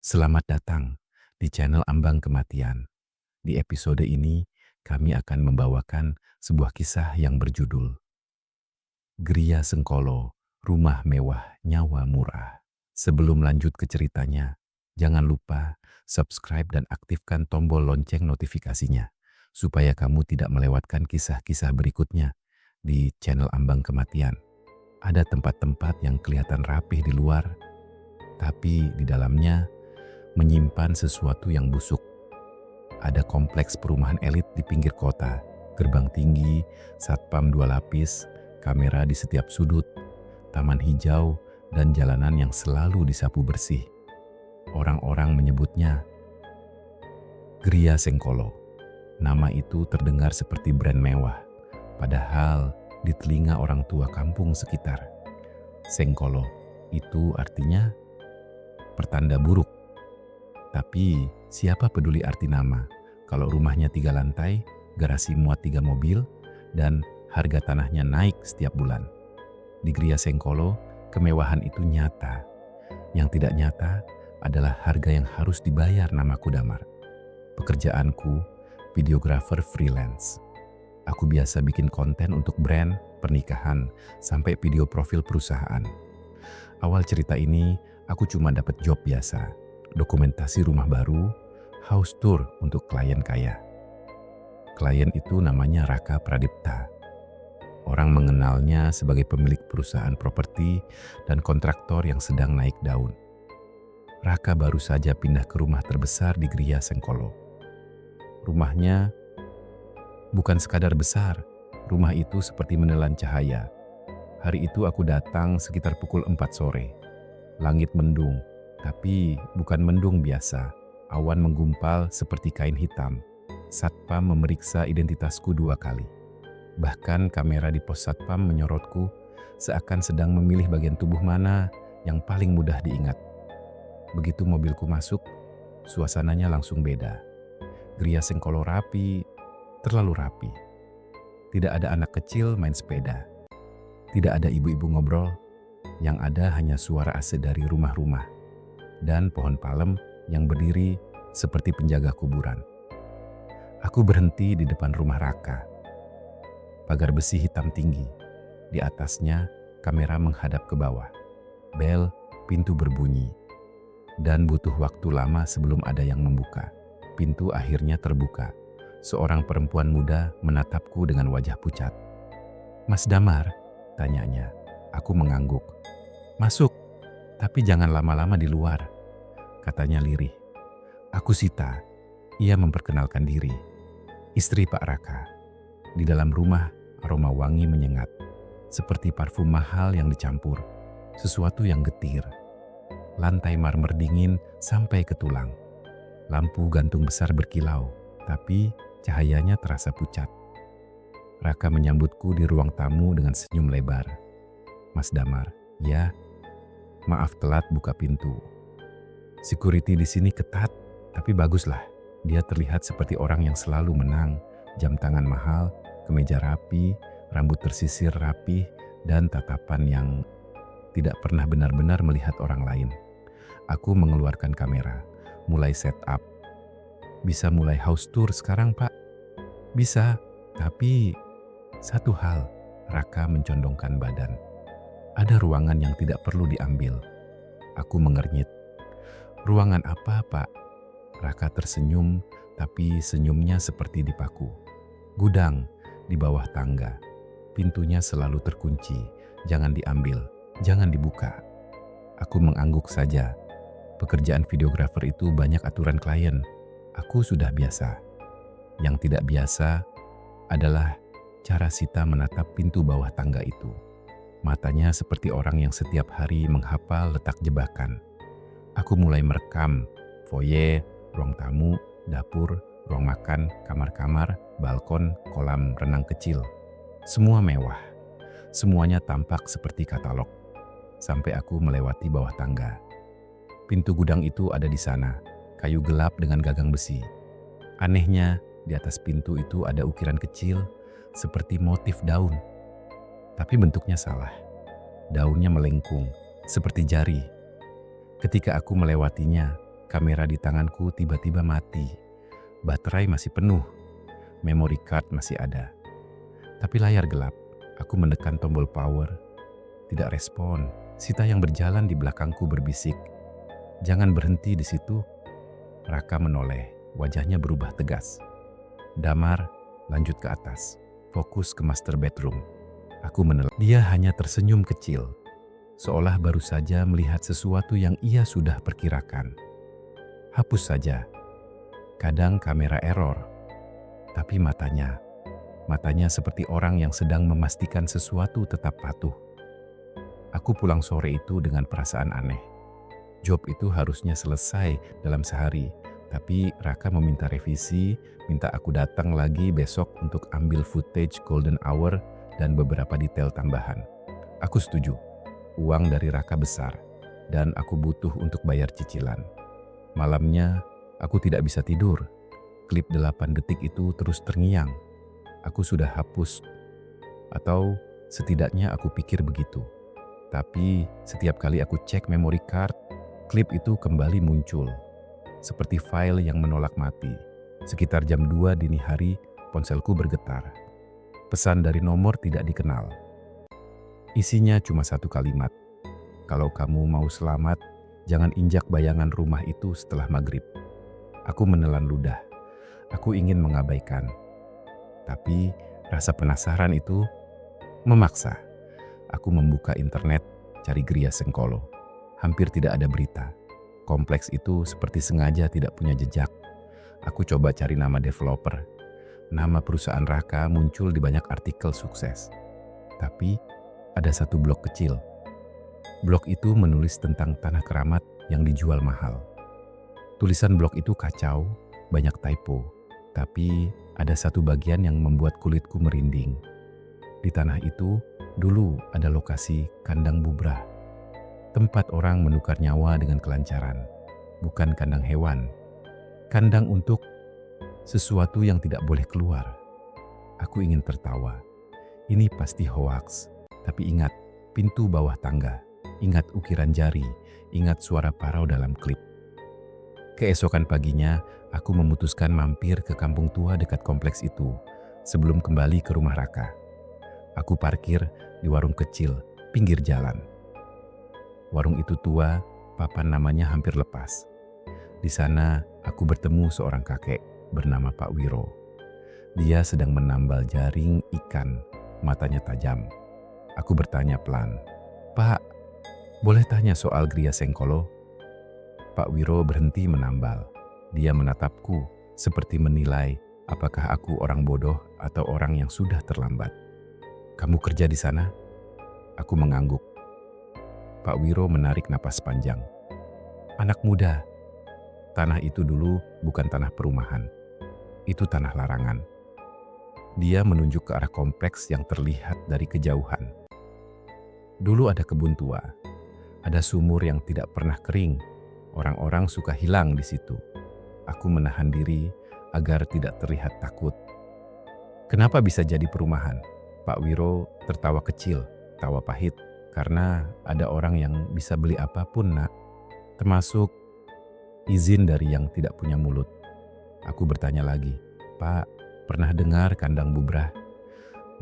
Selamat datang di channel Ambang Kematian. Di episode ini, kami akan membawakan sebuah kisah yang berjudul Gria Sengkolo, Rumah Mewah Nyawa Murah. Sebelum lanjut ke ceritanya, jangan lupa subscribe dan aktifkan tombol lonceng notifikasinya supaya kamu tidak melewatkan kisah-kisah berikutnya di channel Ambang Kematian. Ada tempat-tempat yang kelihatan rapih di luar, tapi di dalamnya menyimpan sesuatu yang busuk. Ada kompleks perumahan elit di pinggir kota, gerbang tinggi, satpam 2 lapis, kamera di setiap sudut, taman hijau, dan jalanan yang selalu disapu bersih. Orang-orang menyebutnya Gria Sengkolo. Nama itu terdengar seperti brand mewah, padahal di telinga orang tua kampung sekitar, Sengkolo itu artinya pertanda buruk. Tapi siapa peduli arti nama kalau rumahnya 3 lantai, garasi muat 3 mobil, dan harga tanahnya naik setiap bulan. Di Gria Sengkolo, kemewahan itu nyata. Yang tidak nyata adalah harga yang harus dibayar namaku Damar. Pekerjaanku, videografer freelance. Aku biasa bikin konten untuk brand, pernikahan, sampai video profil perusahaan. Awal cerita ini, aku cuma dapat job biasa. Dokumentasi rumah baru, house tour untuk klien kaya. Klien itu namanya Raka Pradipta. Orang mengenalnya sebagai pemilik perusahaan properti dan kontraktor yang sedang naik daun. Raka baru saja pindah ke rumah terbesar di Gria Sengkolo. Rumahnya bukan sekadar besar, rumah itu seperti menelan cahaya. Hari itu aku datang sekitar pukul 4 sore. Langit mendung, tapi bukan mendung biasa. Awan menggumpal seperti kain hitam. Satpam memeriksa identitasku 2 kali. Bahkan kamera di pos satpam menyorotku seakan sedang memilih bagian tubuh mana yang paling mudah diingat. Begitu mobilku masuk, suasananya langsung beda. Gria Sengkolo rapi, terlalu rapi. Tidak ada anak kecil main sepeda. Tidak ada ibu-ibu ngobrol. Yang ada hanya suara AC dari rumah-rumah dan pohon palem yang berdiri seperti penjaga kuburan. Aku berhenti di depan rumah Raka. Pagar besi hitam tinggi. Di atasnya kamera menghadap ke bawah. Bel pintu berbunyi. Dan butuh waktu lama sebelum ada yang membuka. Pintu akhirnya terbuka. Seorang perempuan muda menatapku dengan wajah pucat. "Mas Damar?" tanyanya. Aku mengangguk. "Masuk, tapi jangan lama-lama di luar," katanya lirih. "Aku Sita." Ia memperkenalkan diri. "Istri Pak Raka." Di dalam rumah, aroma wangi menyengat. Seperti parfum mahal yang dicampur. Sesuatu yang getir. Lantai marmer dingin sampai ke tulang. Lampu gantung besar berkilau, tapi cahayanya terasa pucat. Raka menyambutku di ruang tamu dengan senyum lebar. "Mas Damar." "Ya." "Maaf telat buka pintu." Security di sini ketat, tapi baguslah. Dia terlihat seperti orang yang selalu menang, jam tangan mahal, kemeja rapi, rambut tersisir rapi, dan tatapan yang tidak pernah benar-benar melihat orang lain. Aku mengeluarkan kamera, mulai setup. "Bisa mulai house tour sekarang, Pak?" "Bisa, tapi satu hal." Raka mencondongkan badan. "Ada ruangan yang tidak perlu diambil." Aku mengernyit. "Ruangan apa, Pak?" Raka tersenyum, tapi senyumnya seperti dipaku. "Gudang, di bawah tangga. Pintunya selalu terkunci. Jangan diambil, jangan dibuka." Aku mengangguk saja. Pekerjaan videografer itu banyak aturan klien. Aku sudah biasa. Yang tidak biasa adalah cara Sita menatap pintu bawah tangga itu. Matanya seperti orang yang setiap hari menghafal letak jebakan. Aku mulai merekam foyer, ruang tamu, dapur, ruang makan, kamar-kamar, balkon, kolam renang kecil. Semua mewah. Semuanya tampak seperti katalog. Sampai aku melewati bawah tangga. Pintu gudang itu ada di sana, kayu gelap dengan gagang besi. Anehnya, di atas pintu itu ada ukiran kecil seperti motif daun. Tapi bentuknya salah. Daunnya melengkung, seperti jari. Ketika aku melewatinya, Kamera di tanganku tiba-tiba mati. Baterai masih penuh, memory card masih ada. Tapi layar gelap. Aku menekan tombol power. Tidak respon. Sita yang berjalan di belakangku berbisik, "Jangan berhenti di situ." Raka menoleh, wajahnya berubah tegas. "Damar, lanjut ke atas. Fokus ke master bedroom." Aku menoleh. Dia hanya tersenyum kecil, seolah baru saja melihat sesuatu yang ia sudah perkirakan. "Hapus saja." Kadang kamera error, tapi matanya seperti orang yang sedang memastikan sesuatu tetap patuh. Aku pulang sore itu dengan perasaan aneh. Job itu harusnya selesai dalam sehari, tapi Raka meminta revisi, minta aku datang lagi besok untuk ambil footage golden hour dan beberapa detail tambahan. Aku setuju. Uang dari Raka besar, dan aku butuh untuk bayar cicilan. Malamnya, aku tidak bisa tidur. Klip 8 detik itu terus terngiang. Aku sudah hapus, atau setidaknya aku pikir begitu. Tapi setiap kali aku cek memory card, klip itu kembali muncul. Seperti file yang menolak mati. Sekitar jam 2 dini hari, ponselku bergetar. Pesan dari nomor tidak dikenal. Isinya cuma satu kalimat. "Kalau kamu mau selamat, jangan injak bayangan rumah itu setelah maghrib." Aku menelan ludah. Aku ingin mengabaikan. Tapi rasa penasaran itu memaksa. Aku membuka internet, cari Gria Sengkolo. Hampir tidak ada berita. Kompleks itu seperti sengaja tidak punya jejak. Aku coba cari nama developer. Nama perusahaan Raka muncul di banyak artikel sukses. Tapi ada satu blog kecil. Blog itu menulis tentang tanah keramat yang dijual mahal. Tulisan blog itu kacau, banyak typo. Tapi ada satu bagian yang membuat kulitku merinding. Di tanah itu, dulu ada lokasi kandang bubrah. Tempat orang menukar nyawa dengan kelancaran. Bukan kandang hewan. Kandang untuk sesuatu yang tidak boleh keluar. Aku ingin tertawa. Ini pasti hoaks. Tapi ingat, pintu bawah tangga. Ingat ukiran jari. Ingat suara parau dalam klip. Keesokan paginya, aku memutuskan mampir ke kampung tua dekat kompleks itu sebelum kembali ke rumah Raka. Aku parkir di warung kecil, pinggir jalan. Warung itu tua, papan namanya hampir lepas. Di sana, aku bertemu seorang kakek bernama Pak Wiro. Dia sedang menambal jaring ikan, matanya tajam. Aku bertanya pelan, "Pak, boleh tanya soal Gria Sengkolo?" Pak Wiro berhenti menambal. Dia menatapku seperti menilai apakah aku orang bodoh atau orang yang sudah terlambat. "Kamu kerja di sana?" Aku mengangguk. Pak Wiro menarik napas panjang. "Anak muda, tanah itu dulu bukan tanah perumahan. Itu tanah larangan." Dia menunjuk ke arah kompleks yang terlihat dari kejauhan. Dulu ada kebun tua, ada sumur yang tidak pernah kering. Orang-orang suka hilang di situ. Aku menahan diri agar tidak terlihat takut. "Kenapa bisa jadi perumahan?" Pak Wiro tertawa kecil, tawa pahit. "Karena ada orang yang bisa beli apapun, Nak. Termasuk izin dari yang tidak punya mulut." Aku bertanya lagi, "Pak, pernah dengar kandang bubrah?"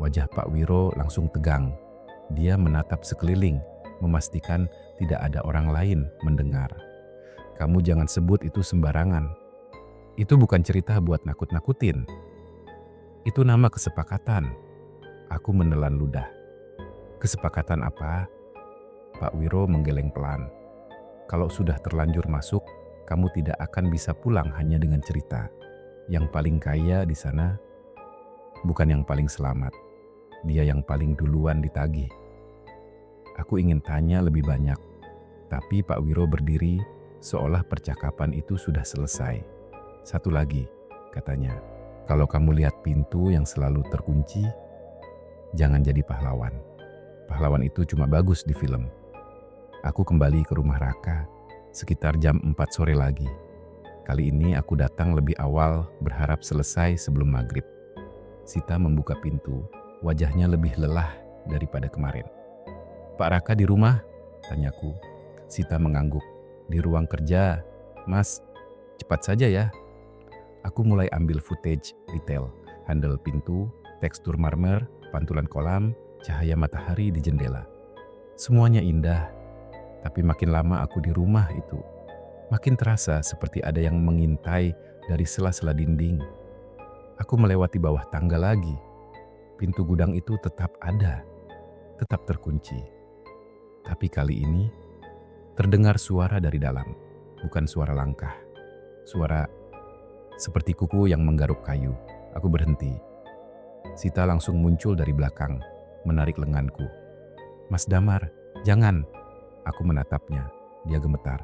Wajah Pak Wiro langsung tegang. Dia menatap sekeliling, memastikan tidak ada orang lain mendengar. "Kamu jangan sebut itu sembarangan. Itu bukan cerita buat nakut-nakutin. Itu nama kesepakatan." Aku menelan ludah. "Kesepakatan apa?" Pak Wiro menggeleng pelan. "Kalau sudah terlanjur masuk, kamu tidak akan bisa pulang hanya dengan cerita. Yang paling kaya di sana bukan yang paling selamat. Dia yang paling duluan ditagih." Aku ingin tanya lebih banyak, tapi Pak Wiro berdiri seolah percakapan itu sudah selesai. "Satu lagi," katanya, "kalau kamu lihat pintu yang selalu terkunci, jangan jadi pahlawan. Pahlawan itu cuma bagus di film." Aku kembali ke rumah Raka sekitar jam 4 sore lagi. Kali ini aku datang lebih awal, berharap selesai sebelum maghrib. Sita membuka pintu, wajahnya lebih lelah daripada kemarin. "Pak Raka di rumah?" tanyaku. Sita mengangguk. "Di ruang kerja, Mas, cepat saja ya. Aku mulai ambil footage detail, handle pintu, tekstur marmer, pantulan kolam, cahaya matahari di jendela. Semuanya indah, tapi makin lama aku di rumah itu, makin terasa seperti ada yang mengintai dari sela-sela dinding. Aku melewati bawah tangga lagi. Pintu gudang itu tetap ada, tetap terkunci. Tapi kali ini terdengar suara dari dalam, bukan suara langkah. Suara seperti kuku yang menggaruk kayu. Aku berhenti. Sita langsung muncul dari belakang, menarik lenganku. Mas Damar, jangan. Aku menatapnya. Dia gemetar.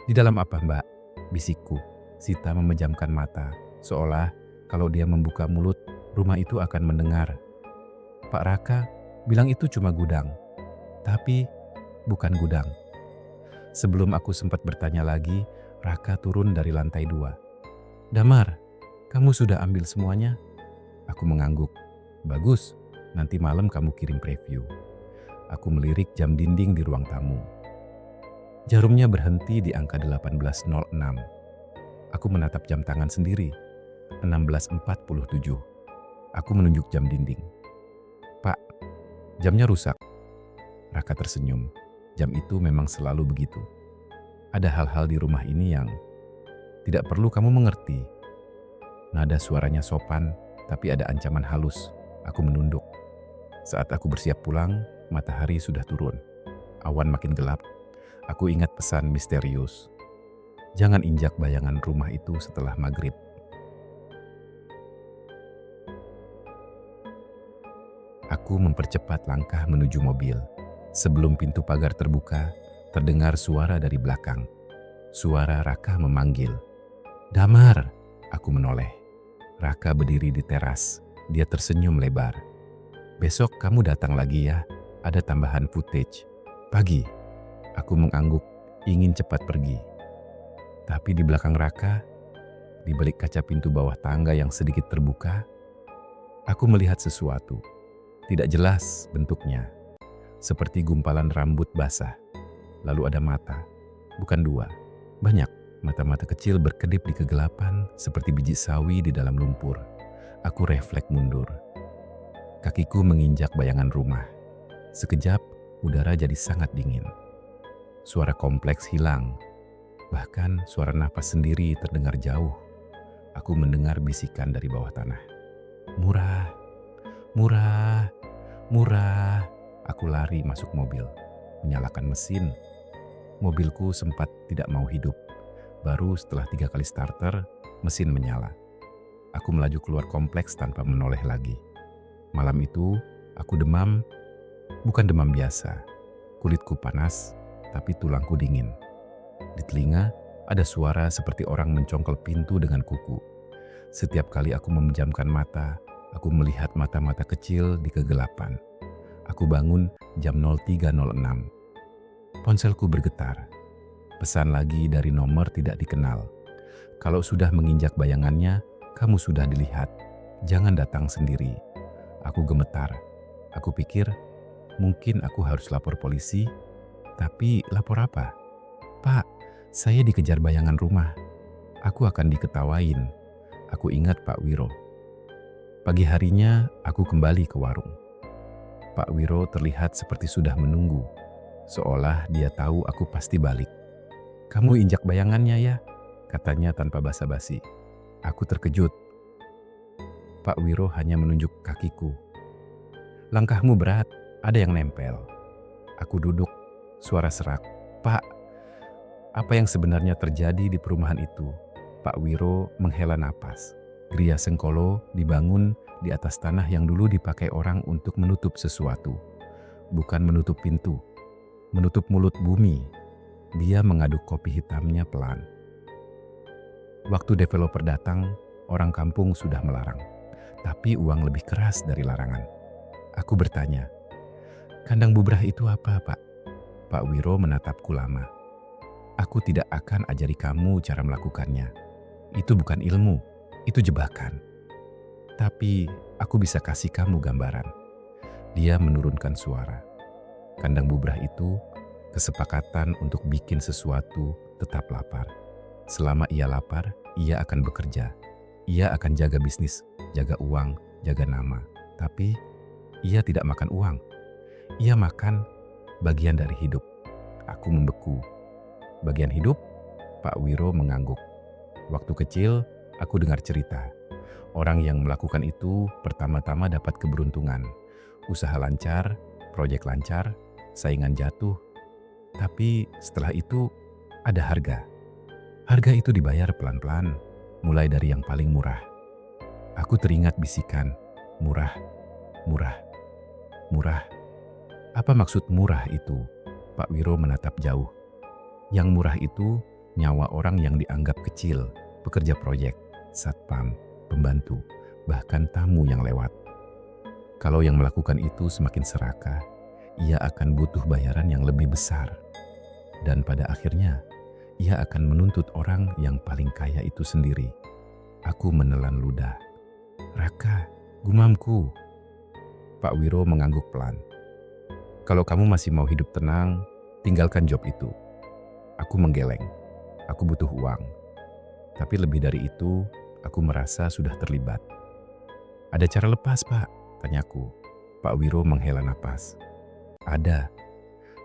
Di dalam apa, Mbak? Bisikku. Sita memejamkan mata, seolah kalau dia membuka mulut, rumah itu akan mendengar. Pak Raka bilang itu cuma gudang. Tapi bukan gudang. Sebelum aku sempat bertanya lagi, Raka turun dari lantai 2. Damar, kamu sudah ambil semuanya? Aku mengangguk. Bagus, nanti malam kamu kirim preview. Aku melirik jam dinding di ruang tamu. Jarumnya berhenti di angka 18.06. Aku menatap jam tangan sendiri. 16.47. Aku menunjuk jam dinding. Pak, jamnya rusak. Raka tersenyum. Jam itu memang selalu begitu. Ada hal-hal di rumah ini yang tidak perlu kamu mengerti. Nada suaranya sopan, tapi ada ancaman halus. Aku menunduk. Saat aku bersiap pulang, matahari sudah turun. Awan makin gelap. Aku ingat pesan misterius. Jangan injak bayangan rumah itu setelah maghrib. Aku mempercepat langkah menuju mobil. Sebelum pintu pagar terbuka, terdengar suara dari belakang. Suara Raka memanggil. Damar! Aku menoleh. Raka berdiri di teras. Dia tersenyum lebar. Besok kamu datang lagi ya, ada tambahan footage. Pagi. Aku mengangguk, ingin cepat pergi. Tapi di belakang Raka, di balik kaca pintu bawah tangga yang sedikit terbuka, aku melihat sesuatu. Tidak jelas bentuknya, seperti gumpalan rambut basah. Lalu ada mata, bukan 2, banyak. Mata-mata kecil berkedip di kegelapan seperti biji sawi di dalam lumpur. Aku refleks mundur. Kakiku menginjak bayangan rumah. Sekejap, udara jadi sangat dingin. Suara kompleks hilang. Bahkan suara napas sendiri terdengar jauh. Aku mendengar bisikan dari bawah tanah. Murah, murah, murah. Aku lari masuk mobil, menyalakan mesin. Mobilku sempat tidak mau hidup. Baru setelah 3 kali starter, mesin menyala. Aku melaju keluar kompleks tanpa menoleh lagi. Malam itu, aku demam, bukan demam biasa. Kulitku panas, tapi tulangku dingin. Di telinga, ada suara seperti orang mencongkel pintu dengan kuku. Setiap kali aku memejamkan mata, aku melihat mata-mata kecil di kegelapan. Aku bangun jam 03.06. Ponselku bergetar. Pesan lagi dari nomor tidak dikenal. Kalau sudah menginjak bayangannya, kamu sudah dilihat. Jangan datang sendiri. Aku gemetar. Aku pikir, mungkin aku harus lapor polisi. Tapi lapor apa? Pak, saya dikejar bayangan rumah. Aku akan diketawain. Aku ingat Pak Wiro. Pagi harinya, aku kembali ke warung. Pak Wiro terlihat seperti sudah menunggu. Seolah dia tahu aku pasti balik. Kamu injak bayangannya ya, katanya tanpa basa-basi. Aku terkejut. Pak Wiro hanya menunjuk kakiku. Langkahmu berat, ada yang nempel. Aku duduk, suara serak. Pak, apa yang sebenarnya terjadi di perumahan itu? Pak Wiro menghela napas. Gria Sengkolo dibangun di atas tanah yang dulu dipakai orang untuk menutup sesuatu. Bukan menutup pintu, menutup mulut bumi. Dia mengaduk kopi hitamnya pelan. Waktu developer datang, orang kampung sudah melarang. Tapi uang lebih keras dari larangan. Aku bertanya, kandang bubrah itu apa, Pak? Pak Wiro menatapku lama. Aku tidak akan ajari kamu cara melakukannya. Itu bukan ilmu, itu jebakan. Tapi aku bisa kasih kamu gambaran. Dia menurunkan suara. Kandang bubrah itu kesepakatan untuk bikin sesuatu tetap lapar. Selama ia lapar, ia akan bekerja. Ia akan jaga bisnis, jaga uang, jaga nama. Tapi ia tidak makan uang. Ia makan bagian dari hidup. Aku membeku. Bagian hidup? Pak Wiro mengangguk. Waktu kecil, aku dengar cerita. Orang yang melakukan itu pertama-tama dapat keberuntungan. Usaha lancar, proyek lancar, saingan jatuh. Tapi setelah itu ada harga. Harga itu dibayar pelan-pelan, mulai dari yang paling murah. Aku teringat bisikan, murah, murah, murah. Apa maksud murah itu? Pak Wiro menatap jauh. Yang murah itu nyawa orang yang dianggap kecil, pekerja proyek, satpam, pembantu, bahkan tamu yang lewat. Kalau yang melakukan itu semakin serakah, ia akan butuh bayaran yang lebih besar. Dan pada akhirnya, ia akan menuntut orang yang paling kaya itu sendiri. Aku menelan ludah. Raka, gumamku. Pak Wiro mengangguk pelan. Kalau kamu masih mau hidup tenang, tinggalkan job itu. Aku menggeleng. Aku butuh uang. Tapi lebih dari itu, aku merasa sudah terlibat. Ada cara lepas, Pak? Tanyaku. Pak Wiro menghela napas. Ada.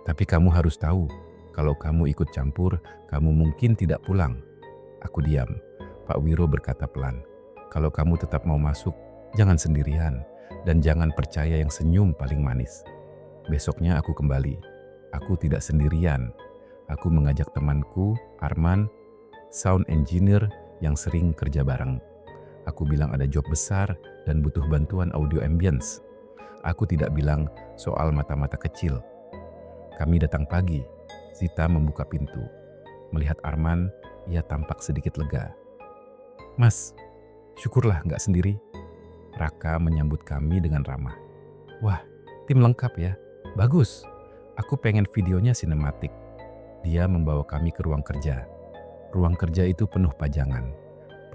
Tapi kamu harus tahu, kalau kamu ikut campur, kamu mungkin tidak pulang. Aku diam. Pak Wiro berkata pelan. Kalau kamu tetap mau masuk, jangan sendirian. Dan jangan percaya yang senyum paling manis. Besoknya aku kembali. Aku tidak sendirian. Aku mengajak temanku, Arman, sound engineer yang sering kerja bareng. Aku bilang ada job besar dan butuh bantuan audio ambience. Aku tidak bilang soal mata-mata kecil. Kami datang pagi. Zita membuka pintu. Melihat Arman, ia tampak sedikit lega. Mas, syukurlah nggak sendiri. Raka menyambut kami dengan ramah. Wah, tim lengkap ya. Bagus. Aku pengen videonya sinematik. Dia membawa kami ke ruang kerja. Ruang kerja itu penuh pajangan.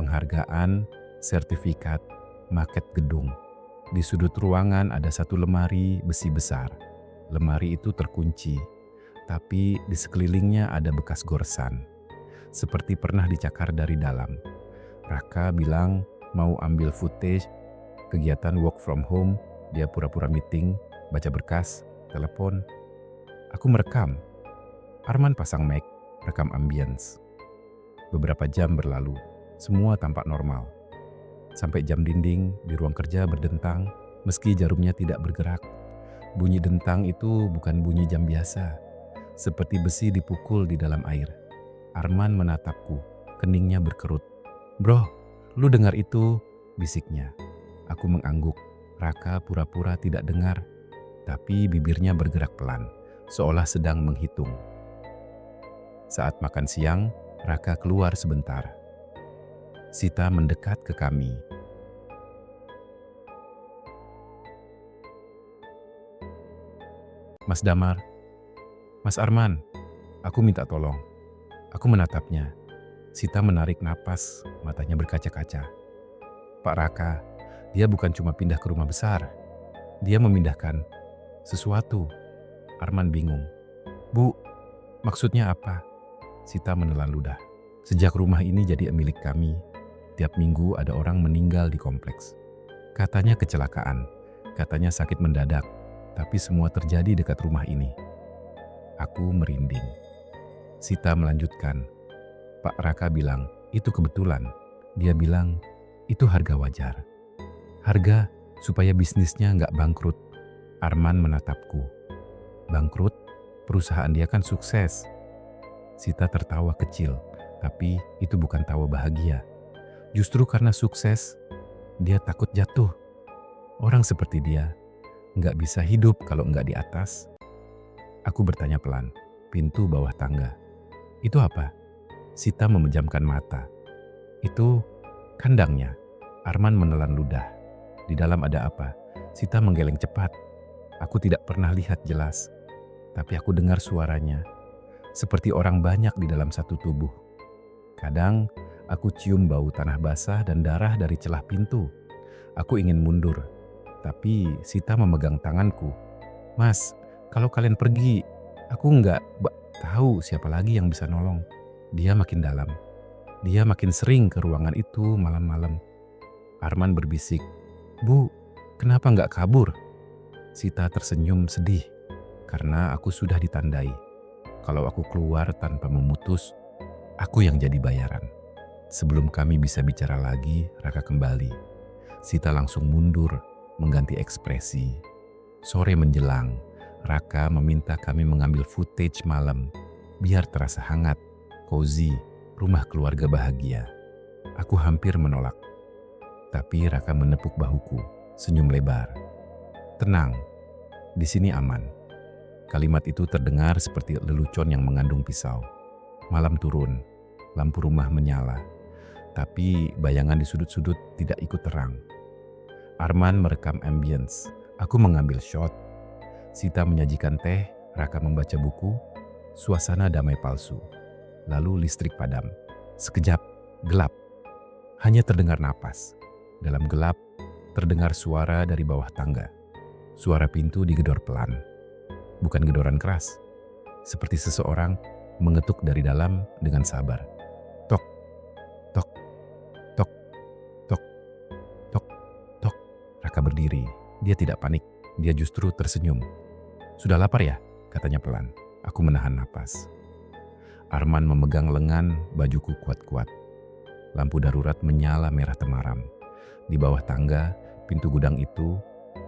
Penghargaan, sertifikat, maket gedung. Di sudut ruangan ada satu lemari besi besar. Lemari itu terkunci. Tapi di sekelilingnya ada bekas goresan. Seperti pernah dicakar dari dalam. Raka bilang mau ambil footage, kegiatan work from home, dia pura-pura meeting, baca berkas, telepon. Aku merekam. Arman pasang mic, rekam ambience. Beberapa jam berlalu, semua tampak normal. Sampai jam dinding di ruang kerja berdentang, meski jarumnya tidak bergerak. Bunyi dentang itu bukan bunyi jam biasa. Seperti besi dipukul di dalam air. Arman menatapku, keningnya berkerut. Bro, lu dengar itu? Bisiknya. Aku mengangguk. Raka pura-pura tidak dengar. Tapi bibirnya bergerak pelan, seolah sedang menghitung. Saat makan siang, Raka keluar sebentar. Sita mendekat ke kami. Mas Damar, Mas Arman, aku minta tolong. Aku menatapnya. Sita menarik napas, matanya berkaca-kaca. Pak Raka, dia bukan cuma pindah ke rumah besar. Dia memindahkan sesuatu. Arman bingung. Bu, maksudnya apa? Sita menelan ludah. Sejak rumah ini jadi milik kami, tiap minggu ada orang meninggal di kompleks. Katanya kecelakaan, katanya sakit mendadak, tapi semua terjadi dekat rumah ini. Aku merinding. Sita melanjutkan. Pak Raka bilang, itu kebetulan. Dia bilang, itu harga wajar. Harga supaya bisnisnya nggak bangkrut. Arman menatapku. Bangkrut? Perusahaan dia kan sukses. Sita tertawa kecil, tapi itu bukan tawa bahagia. Justru karena sukses, dia takut jatuh. Orang seperti dia nggak bisa hidup kalau nggak di atas. Aku bertanya pelan, pintu bawah tangga. Itu apa? Sita memejamkan mata. Itu kandangnya. Arman menelan ludah. Di dalam ada apa? Sita menggeleng cepat. Aku tidak pernah lihat jelas. Tapi aku dengar suaranya. Seperti orang banyak di dalam satu tubuh. Kadang aku cium bau tanah basah dan darah dari celah pintu. Aku ingin mundur. Tapi Sita memegang tanganku. Mas, kalau kalian pergi, aku nggak tahu siapa lagi yang bisa nolong. Dia makin dalam. Dia makin sering ke ruangan itu malam-malam. Arman berbisik, "Bu, kenapa nggak kabur?" Sita tersenyum sedih karena aku sudah ditandai. Kalau aku keluar tanpa memutus, aku yang jadi bayaran. Sebelum kami bisa bicara lagi, Raka kembali. Sita langsung mundur, mengganti ekspresi. Sore menjelang, Raka meminta kami mengambil footage malam, biar terasa hangat, cozy, rumah keluarga bahagia. Aku hampir menolak. Tapi Raka menepuk bahuku, senyum lebar. "Tenang, di sini aman." Kalimat itu terdengar seperti lelucon yang mengandung pisau. Malam turun, lampu rumah menyala. Tapi bayangan di sudut-sudut tidak ikut terang. Arman merekam ambience, aku mengambil shot. Sita menyajikan teh, Raka membaca buku, suasana damai palsu. Lalu listrik padam. Sekejap, gelap. Hanya terdengar napas. Dalam gelap, terdengar suara dari bawah tangga. Suara pintu digedor pelan. Bukan gedoran keras. Seperti seseorang mengetuk dari dalam dengan sabar. Tok, tok, tok, tok, tok, tok. Raka berdiri. Dia tidak panik. Dia justru tersenyum. "Sudah lapar ya?" katanya pelan. Aku menahan napas. Arman memegang lengan bajuku kuat-kuat. Lampu darurat menyala merah temaram. Di bawah tangga, pintu gudang itu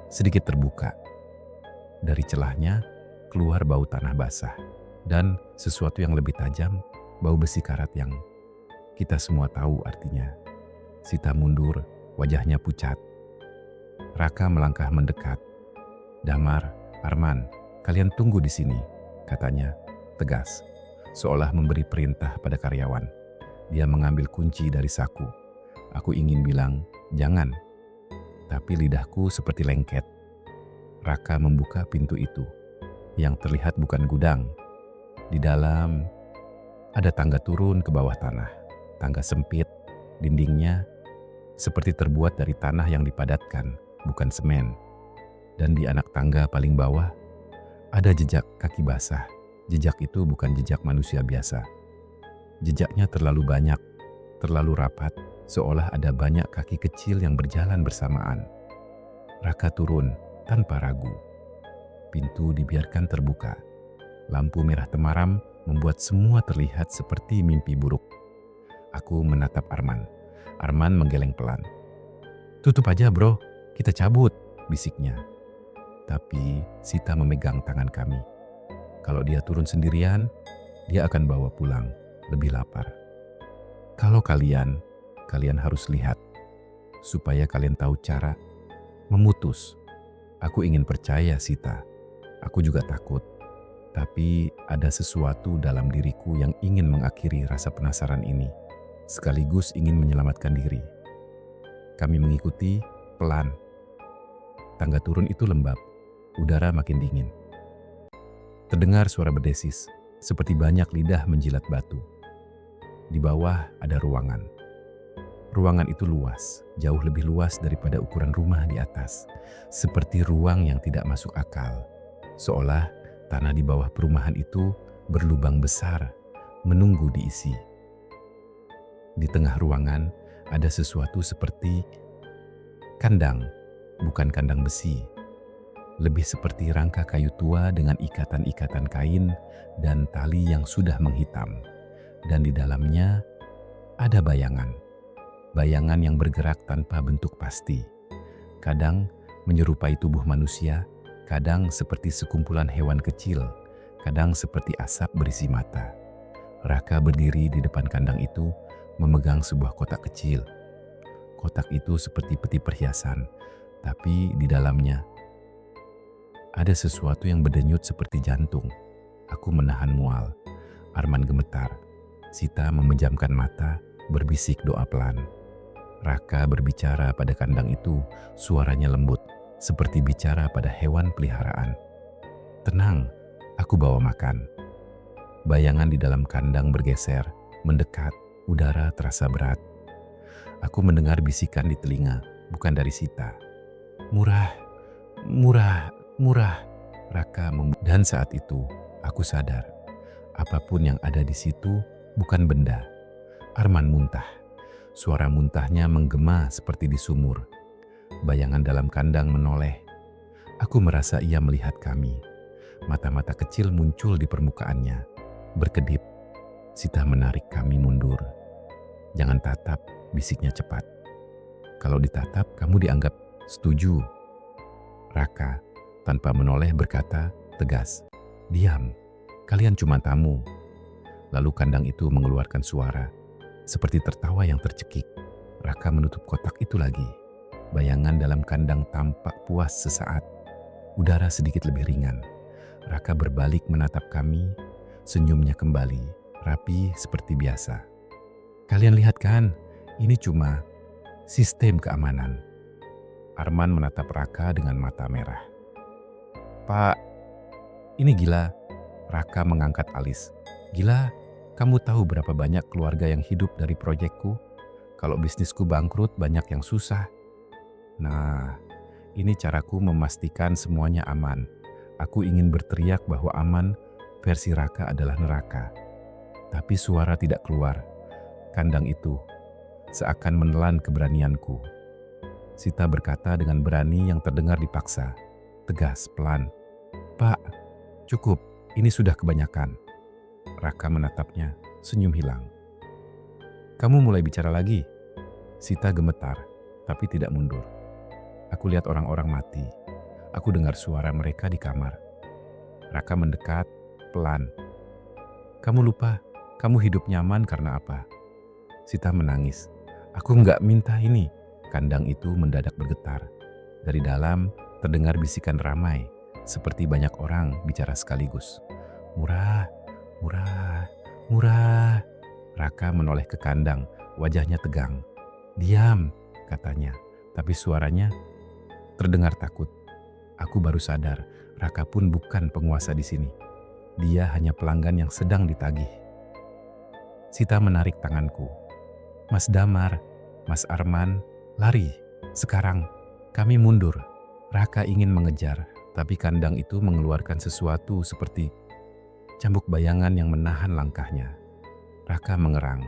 sedikit terbuka. Dari celahnya keluar bau tanah basah. Dan sesuatu yang lebih tajam, bau besi karat yang kita semua tahu artinya. Sita mundur, wajahnya pucat. Raka melangkah mendekat. "Damar, Arman, kalian tunggu di sini," katanya, tegas, seolah memberi perintah pada karyawan. Dia mengambil kunci dari saku. Aku ingin bilang, "Jangan." Tapi lidahku seperti lengket. Raka membuka pintu itu. Yang terlihat bukan gudang. Di dalam ada tangga turun ke bawah tanah. Tangga sempit, dindingnya seperti terbuat dari tanah yang dipadatkan, bukan semen. Dan di anak tangga paling bawah ada jejak kaki basah. Jejak itu bukan jejak manusia biasa. Jejaknya terlalu banyak, terlalu rapat, seolah ada banyak kaki kecil yang berjalan bersamaan. Raka turun tanpa ragu. Pintu dibiarkan terbuka. Lampu merah temaram membuat semua terlihat seperti mimpi buruk. Aku menatap Arman. Arman menggeleng pelan. "Tutup aja bro, kita cabut," bisiknya. Tapi Sita memegang tangan kami. Kalau dia turun sendirian, dia akan bawa pulang, lebih lapar. "Kalau kalian harus lihat, supaya kalian tahu cara memutus." Aku ingin percaya Sita. Aku juga takut. Tapi ada sesuatu dalam diriku yang ingin mengakhiri rasa penasaran ini, sekaligus ingin menyelamatkan diri. Kami mengikuti pelan. Tangga turun itu lembab, udara makin dingin. Terdengar suara berdesis, seperti banyak lidah menjilat batu. Di bawah ada ruangan. Ruangan itu luas, jauh lebih luas daripada ukuran rumah di atas. Seperti ruang yang tidak masuk akal. Seolah tanah di bawah perumahan itu berlubang besar, menunggu diisi. Di tengah ruangan ada sesuatu seperti kandang, bukan kandang besi. Lebih seperti rangka kayu tua dengan ikatan-ikatan kain dan tali yang sudah menghitam. Dan di dalamnya ada bayangan. Bayangan yang bergerak tanpa bentuk pasti. Kadang menyerupai tubuh manusia, kadang seperti sekumpulan hewan kecil, kadang seperti asap berisi mata. Raka berdiri di depan kandang itu, memegang sebuah kotak kecil. Kotak itu seperti peti perhiasan, tapi di dalamnya ada sesuatu yang berdenyut seperti jantung. Aku menahan mual. Arman gemetar. Sita memejamkan mata, berbisik doa pelan. Raka berbicara pada kandang itu, suaranya lembut, seperti bicara pada hewan peliharaan. "Tenang, aku bawa makan." Bayangan di dalam kandang bergeser, mendekat, udara terasa berat. Aku mendengar bisikan di telinga, bukan dari Sita. "Murah, murah, murah." Dan saat itu, aku sadar, apapun yang ada di situ bukan benda. Arman muntah. Suara muntahnya menggema seperti di sumur. Bayangan dalam kandang menoleh. Aku merasa ia melihat kami. Mata-mata kecil muncul di permukaannya. Berkedip. Sita menarik kami mundur. Jangan tatap, bisiknya cepat. Kalau ditatap, kamu dianggap setuju. Raka, tanpa menoleh berkata, tegas. Diam, kalian cuma tamu. Lalu kandang itu mengeluarkan suara. Seperti tertawa yang tercekik. Raka menutup kotak itu lagi. Bayangan dalam kandang tampak puas sesaat. Udara sedikit lebih ringan. Raka berbalik menatap kami. Senyumnya kembali, rapi seperti biasa. Kalian lihat kan, ini cuma sistem keamanan. Arman menatap Raka dengan mata merah. Pak, ini gila. Raka mengangkat alis. Gila, kamu tahu berapa banyak keluarga yang hidup dari proyekku? Kalau bisnisku bangkrut, banyak yang susah. Nah, ini caraku memastikan semuanya aman. Aku ingin berteriak bahwa aman versi Raka adalah neraka. Tapi suara tidak keluar. Kandang itu seakan menelan keberanianku. Sita berkata dengan berani yang terdengar dipaksa. Tegas, pelan. Pak, cukup, ini sudah kebanyakan. Raka menatapnya, senyum hilang. Kamu mulai bicara lagi. Sita gemetar, tapi tidak mundur. Aku lihat orang-orang mati. Aku dengar suara mereka di kamar. Raka mendekat, pelan. Kamu lupa, kamu hidup nyaman karena apa? Sita menangis. Aku nggak minta ini. Kandang itu mendadak bergetar. Dari dalam terdengar bisikan ramai, seperti banyak orang bicara sekaligus. Murah, murah, murah. Raka menoleh ke kandang, wajahnya tegang. Diam, katanya. Tapi suaranya terdengar takut. Aku baru sadar, Raka pun bukan penguasa di sini. Dia hanya pelanggan yang sedang ditagih. Sita menarik tanganku. Mas Damar, Mas Arman, lari. Sekarang, kami mundur. Raka ingin mengejar, tapi kandang itu mengeluarkan sesuatu seperti cambuk bayangan yang menahan langkahnya. Raka mengerang.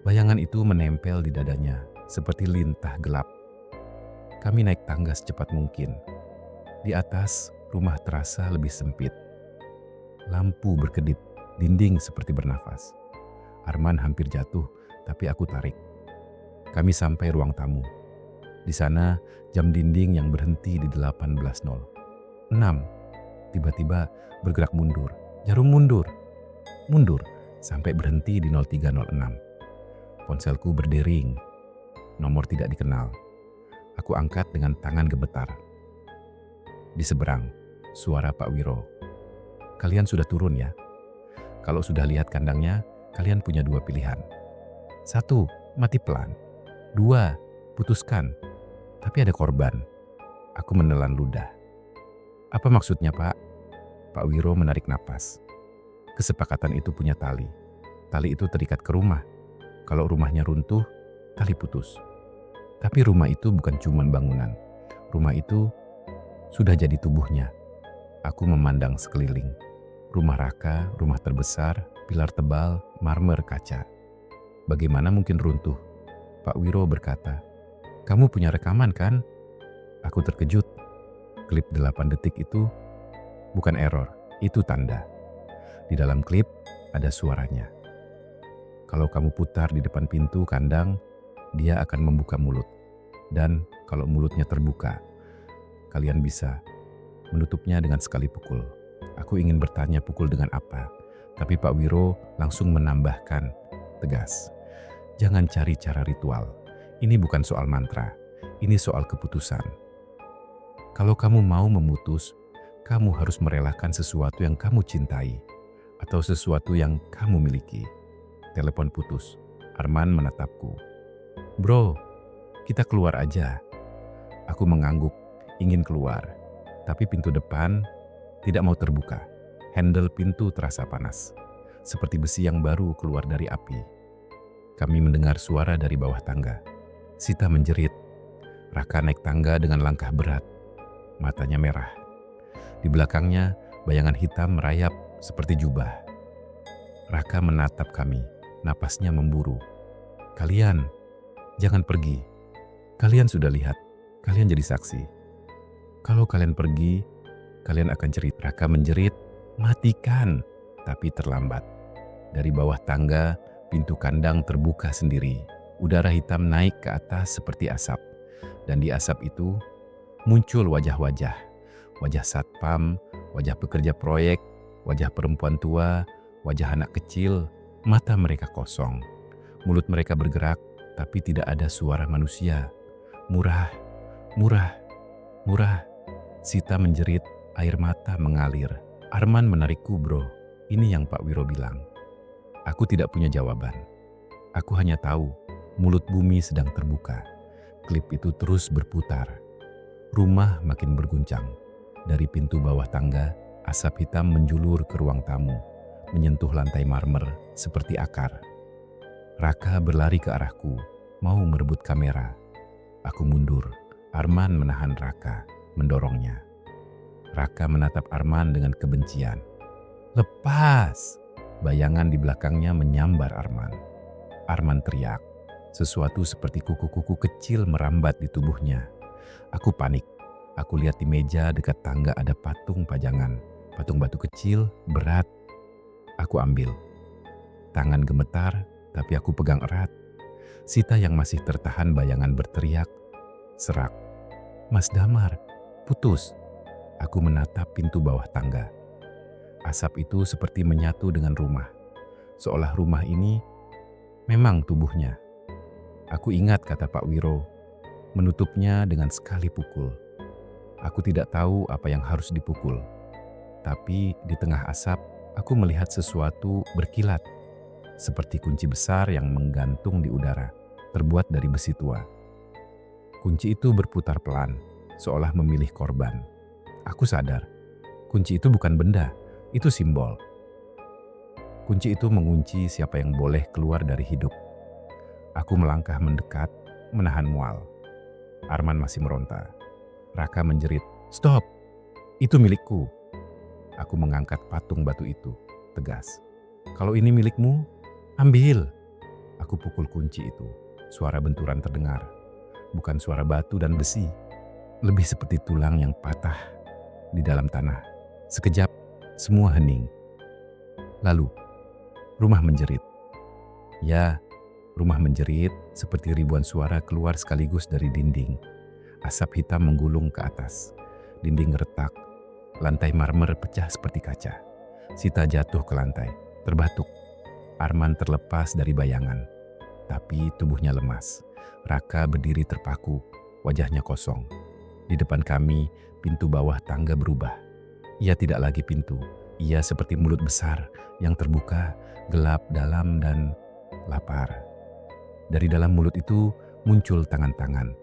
Bayangan itu menempel di dadanya, seperti lintah gelap. Kami naik tangga secepat mungkin. Di atas, rumah terasa lebih sempit. Lampu berkedip, dinding seperti bernafas. Arman hampir jatuh, tapi aku tarik. Kami sampai ruang tamu. Di sana, jam dinding yang berhenti di 18.06. Tiba-tiba bergerak mundur. Jarum mundur. Mundur, sampai berhenti di 03.06. Ponselku berdering. Nomor tidak dikenal. Aku angkat dengan tangan gemetar. Di seberang, suara Pak Wiro. Kalian sudah turun ya? Kalau sudah lihat kandangnya, kalian punya dua pilihan. 1, mati pelan. 2, putuskan. Tapi ada korban. Aku menelan ludah. Apa maksudnya, Pak? Pak Wiro menarik napas. Kesepakatan itu punya tali. Tali itu terikat ke rumah. Kalau rumahnya runtuh, tali putus. Tapi rumah itu bukan cuma bangunan. Rumah itu sudah jadi tubuhnya. Aku memandang sekeliling. Rumah Raka, rumah terbesar, pilar tebal, marmer kaca. Bagaimana mungkin runtuh? Pak Wiro berkata, kamu punya rekaman kan? Aku terkejut. Klip 8 detik itu bukan error, itu tanda. Di dalam klip ada suaranya. Kalau kamu putar di depan pintu kandang, dia akan membuka mulut. Dan kalau mulutnya terbuka, kalian bisa menutupnya dengan sekali pukul. Aku ingin bertanya pukul dengan apa, tapi Pak Wiro langsung menambahkan, tegas. Jangan cari cara ritual. Ini bukan soal mantra, ini soal keputusan. Kalau kamu mau memutus, kamu harus merelakan sesuatu yang kamu cintai, atau sesuatu yang kamu miliki. Telepon putus. Arman menatapku. Bro, kita keluar aja. Aku mengangguk, ingin keluar. Tapi pintu depan tidak mau terbuka. Handle pintu terasa panas. Seperti besi yang baru keluar dari api. Kami mendengar suara dari bawah tangga. Sita menjerit. Raka naik tangga dengan langkah berat. Matanya merah. Di belakangnya, bayangan hitam merayap seperti jubah. Raka menatap kami. Napasnya memburu. Kalian, jangan pergi. Kalian sudah lihat, kalian jadi saksi. Kalau kalian pergi, kalian akan cerit. Raka menjerit, matikan, tapi terlambat. Dari bawah tangga, pintu kandang terbuka sendiri. Udara hitam naik ke atas seperti asap. Dan di asap itu muncul wajah-wajah. Wajah satpam, wajah pekerja proyek, wajah perempuan tua, wajah anak kecil. Mata mereka kosong. Mulut mereka bergerak, tapi tidak ada suara manusia. Murah, murah, murah. Sita menjerit, air mata mengalir. Arman menarikku, bro. Ini yang Pak Wiro bilang. Aku tidak punya jawaban. Aku hanya tahu, mulut bumi sedang terbuka. Klip itu terus berputar. Rumah makin berguncang. Dari pintu bawah tangga, asap hitam menjulur ke ruang tamu, menyentuh lantai marmer seperti akar. Raka berlari ke arahku, mau merebut kamera. Aku mundur. Arman menahan Raka, mendorongnya. Raka menatap Arman dengan kebencian. Lepas! Bayangan di belakangnya menyambar Arman. Arman teriak. Sesuatu seperti kuku-kuku kecil merambat di tubuhnya. Aku panik. Aku lihat di meja dekat tangga ada patung pajangan. Patung batu kecil, berat. Aku ambil. Tangan gemetar, tapi aku pegang erat. Sita yang masih tertahan bayangan berteriak. Serak. Mas Damar, putus. Aku menatap pintu bawah tangga. Asap itu seperti menyatu dengan rumah. Seolah rumah ini memang tubuhnya. Aku ingat kata Pak Wiro, menutupnya dengan sekali pukul. Aku tidak tahu apa yang harus dipukul. Tapi di tengah asap, aku melihat sesuatu berkilat. Seperti kunci besar yang menggantung di udara, terbuat dari besi tua. Kunci itu berputar pelan, seolah memilih korban. Aku sadar, kunci itu bukan benda, itu simbol. Kunci itu mengunci siapa yang boleh keluar dari hidup. Aku melangkah mendekat, menahan mual. Arman masih meronta. Raka menjerit, "Stop! Itu milikku." Aku mengangkat patung batu itu, tegas. "Kalau ini milikmu, ambil." Aku pukul kunci itu. Suara benturan terdengar. Bukan suara batu dan besi. Lebih seperti tulang yang patah di dalam tanah. Sekejap, semua hening. Lalu, rumah menjerit. Ya, rumah menjerit seperti ribuan suara keluar sekaligus dari dinding. Asap hitam menggulung ke atas. Dinding retak. Lantai marmer pecah seperti kaca. Sita jatuh ke lantai, terbatuk. Arman terlepas dari bayangan. Tapi tubuhnya lemas. Raka berdiri terpaku, wajahnya kosong. Di depan kami, pintu bawah tangga berubah. Ia tidak lagi pintu. Ia seperti mulut besar yang terbuka, gelap, dalam, dan lapar. Dari dalam mulut itu muncul tangan-tangan.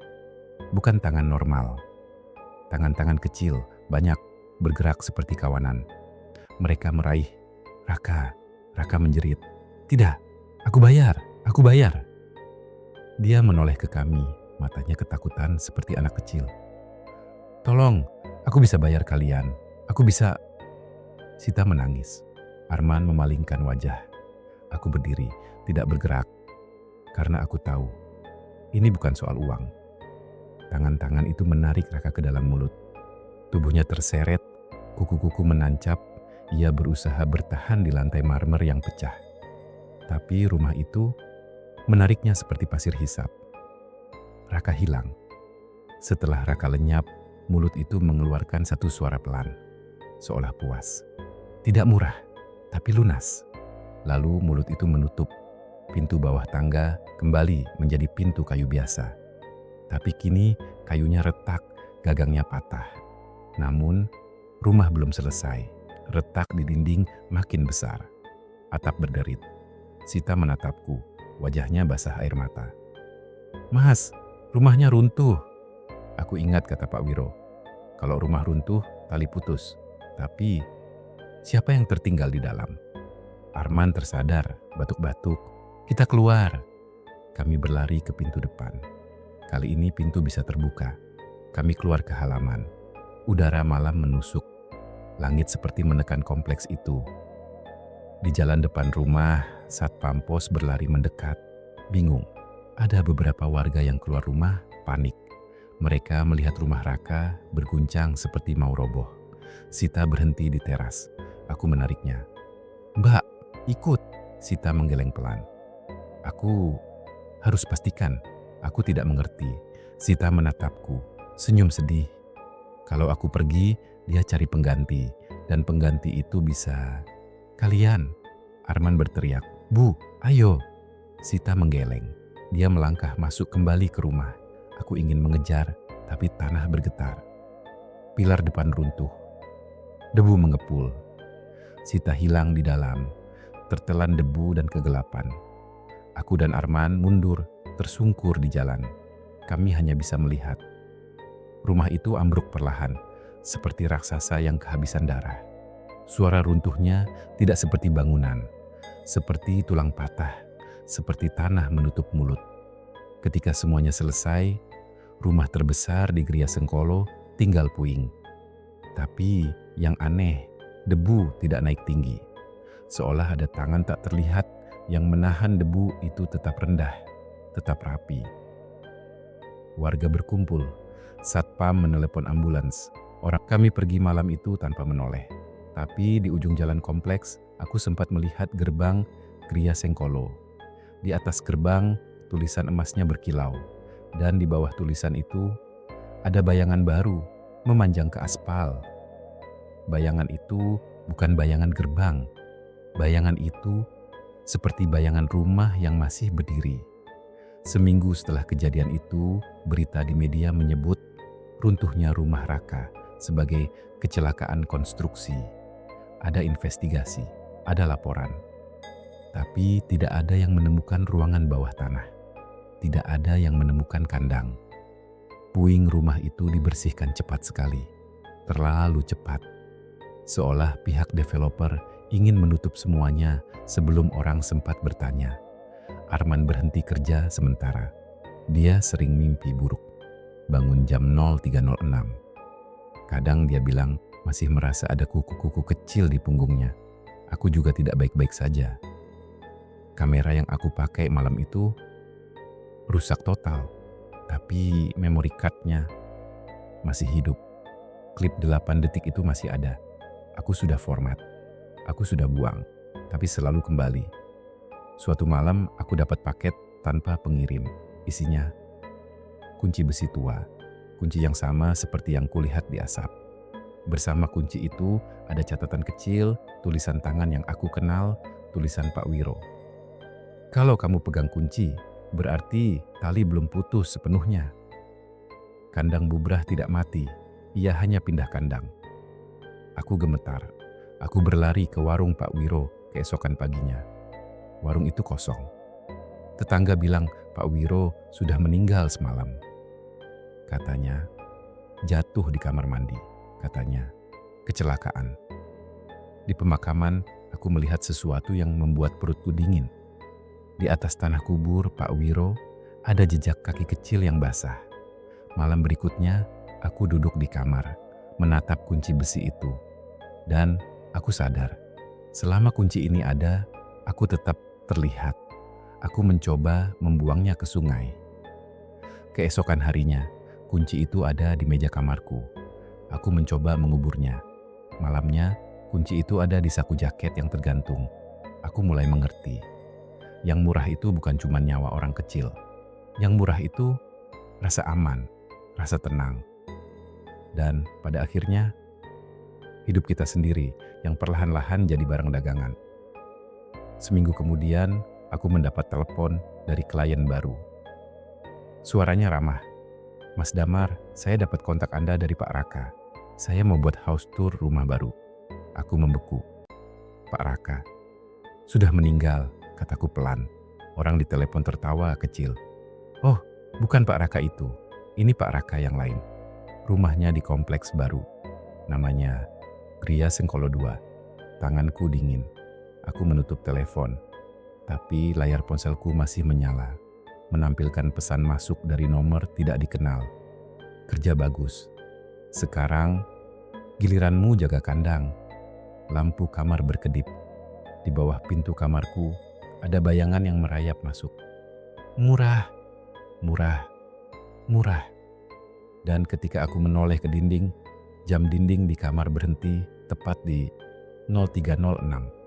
Bukan tangan normal. Tangan-tangan kecil, banyak, bergerak seperti kawanan. Mereka meraih. Raka. Raka menjerit. "Tidak, aku bayar, aku bayar." Dia menoleh ke kami, matanya ketakutan seperti anak kecil. "Tolong, aku bisa bayar kalian. Aku bisa..." Sita menangis. Arman memalingkan wajah. Aku berdiri, tidak bergerak. Karena aku tahu, ini bukan soal uang. Tangan-tangan itu menarik Raka ke dalam mulut. Tubuhnya terseret, kuku-kuku menancap. Ia berusaha bertahan di lantai marmer yang pecah. Tapi rumah itu menariknya seperti pasir hisap. Raka hilang. Setelah Raka lenyap, mulut itu mengeluarkan satu suara pelan, seolah puas. Tidak murah, tapi lunas. Lalu mulut itu menutup. Pintu bawah tangga kembali menjadi pintu kayu biasa. Tapi kini kayunya retak, gagangnya patah. Namun, rumah belum selesai. Retak di dinding makin besar. Atap berderit. Sita menatapku, wajahnya basah air mata. "Mas, rumahnya runtuh." Aku ingat kata Pak Wiro. Kalau rumah runtuh, tali putus. Tapi, siapa yang tertinggal di dalam? Arman tersadar, batuk-batuk. "Kita keluar." Kami berlari ke pintu depan. Kali ini pintu bisa terbuka. Kami keluar ke halaman. Udara malam menusuk. Langit seperti menekan kompleks itu. Di jalan depan rumah, satpam pos berlari mendekat. Bingung, ada beberapa warga yang keluar rumah panik. Mereka melihat rumah Raka berguncang seperti mau roboh. Sita berhenti di teras. Aku menariknya. "Mbak, ikut." Sita menggeleng pelan. "Aku harus pastikan." Aku tidak mengerti. Sita menatapku, senyum sedih. Kalau aku pergi, dia cari pengganti. Dan pengganti itu bisa... "Kalian!" Arman berteriak. "Bu, ayo!" Sita menggeleng. Dia melangkah masuk kembali ke rumah. Aku ingin mengejar, tapi tanah bergetar. Pilar depan runtuh. Debu mengepul. Sita hilang di dalam, tertelan debu dan kegelapan. Aku dan Arman mundur, tersungkur di jalan. Kami hanya bisa melihat. Rumah itu ambruk perlahan, seperti raksasa yang kehabisan darah. Suara runtuhnya tidak seperti bangunan, seperti tulang patah, seperti tanah menutup mulut. Ketika semuanya selesai, rumah terbesar di Gria Sengkolo tinggal puing. Tapi yang aneh, debu tidak naik tinggi. Seolah ada tangan tak terlihat yang menahan debu itu tetap rendah, tetap rapi. Warga berkumpul. Satpam menelepon ambulans. Orang kami pergi malam itu tanpa menoleh. Tapi di ujung jalan kompleks, aku sempat melihat gerbang Gria Sengkolo. Di atas gerbang, tulisan emasnya berkilau. Dan di bawah tulisan itu, ada bayangan baru memanjang ke aspal. Bayangan itu bukan bayangan gerbang. Bayangan itu seperti bayangan rumah yang masih berdiri. Seminggu setelah kejadian itu, berita di media menyebut runtuhnya rumah Raka sebagai kecelakaan konstruksi. Ada investigasi, ada laporan. Tapi tidak ada yang menemukan ruangan bawah tanah. Tidak ada yang menemukan kandang. Puing rumah itu dibersihkan cepat sekali. Terlalu cepat. Seolah pihak developer ingin menutup semuanya sebelum orang sempat bertanya. Arman berhenti kerja sementara. Dia sering mimpi buruk. Bangun jam 03.06. Kadang dia bilang masih merasa ada kuku-kuku kecil di punggungnya. Aku juga tidak baik-baik saja. Kamera yang aku pakai malam itu rusak total. Tapi memory card-nya masih hidup. Klip 8 detik itu masih ada. Aku sudah format. Aku sudah buang. Tapi selalu kembali. Suatu malam aku dapat paket tanpa pengirim. Isinya kunci besi tua. Kunci yang sama seperti yang kulihat di asap. Bersama kunci itu ada catatan kecil, tulisan tangan yang aku kenal, tulisan Pak Wiro. "Kalau kamu pegang kunci, berarti tali belum putus sepenuhnya. Kandang bubrah tidak mati, ia hanya pindah kandang." Aku gemetar. Aku berlari ke warung Pak Wiro keesokan paginya. Warung itu kosong. Tetangga bilang Pak Wiro sudah meninggal semalam. Katanya, jatuh di kamar mandi. Katanya, kecelakaan. Di pemakaman, aku melihat sesuatu yang membuat perutku dingin. Di atas tanah kubur Pak Wiro, ada jejak kaki kecil yang basah. Malam berikutnya, aku duduk di kamar, menatap kunci besi itu. Dan aku sadar, selama kunci ini ada, aku tetap terlihat. Aku mencoba membuangnya ke sungai. Keesokan harinya, kunci itu ada di meja kamarku. Aku mencoba menguburnya. Malamnya, kunci itu ada di saku jaket yang tergantung. Aku mulai mengerti. Yang murah itu bukan cuma nyawa orang kecil. Yang murah itu rasa aman, rasa tenang. Dan pada akhirnya, hidup kita sendiri yang perlahan-lahan jadi barang dagangan. Seminggu kemudian, aku mendapat telepon dari klien baru. Suaranya ramah. "Mas Damar, saya dapat kontak Anda dari Pak Raka. Saya mau buat house tour rumah baru." Aku membeku. "Pak Raka sudah meninggal," kataku pelan. Orang di telepon tertawa kecil. "Oh, bukan Pak Raka itu. Ini Pak Raka yang lain. Rumahnya di kompleks baru. Namanya Gria Sengkolo 2. Tanganku dingin. Aku menutup telepon. Tapi layar ponselku masih menyala. Menampilkan pesan masuk dari nomor tidak dikenal. "Kerja bagus. Sekarang giliranmu jaga kandang." Lampu kamar berkedip. Di bawah pintu kamarku, ada bayangan yang merayap masuk. Murah, murah, murah. Dan ketika aku menoleh ke dinding, jam dinding di kamar berhenti tepat di 03.06.